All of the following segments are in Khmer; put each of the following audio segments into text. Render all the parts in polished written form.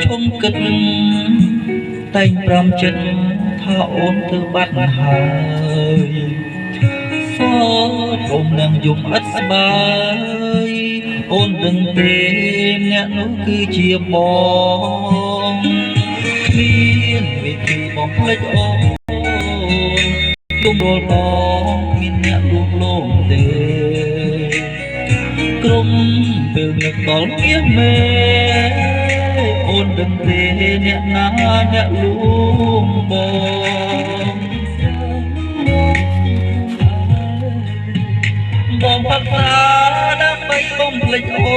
ឈុំគិតតែងប្រំចិត្តថាអូនទៅបាត់ហើយសោកុំនឹងយំអត់ស្បាយអូនដឹងទេអ្នកនោះគឺជាបងគ្មានវិធីបំភ្លេចអូនយំរលបងគ្មានអ្នកលួងលោមទេក្រុមពេលនឹកដល់មាសមេអូនដឹងទេអ្នកណាអ្នកលួងបងផឹកស្រាដើម្បីបំភ្លេចអូ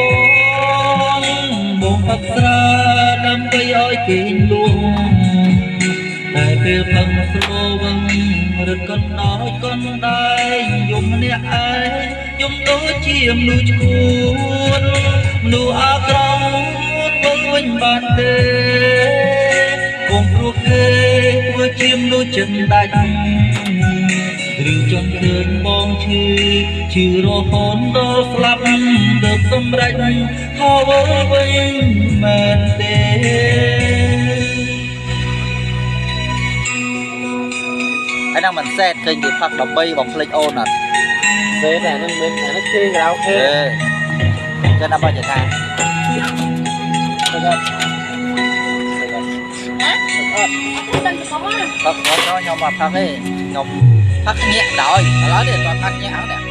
នបងផឹកស្រាដើម្បីឲ្យគេលួងតែពេលផឹកស្រួវឹងរត់កណ្ដោយកណ្ដែងយំម្នាក់ឯងយំដូចជាមនុស្សឈួនមនុស្សអាក្រក់មកវិញបានទេកុំព្រោះគេធ្វើជាមនុស្សចិនដាច់ឬចង់ឃើញបងឈឺរហូតដល់ស្លាប់ទើបសម្រេចថាវិញមែនទេហើយនឹងមិនសេតឃើញគេផឹកដើម្បីបំភ្លេចអូនអត់សេតតែនឹងមានអានេះគេក្រៅគេគេណាបើចាតាទៅដល់ផឹកខ្ញុំមកផឹកទេខ្ញុំផឹកញាក់ដោយឥឡូវនេះតើផឹកញាក់ហ្នឹង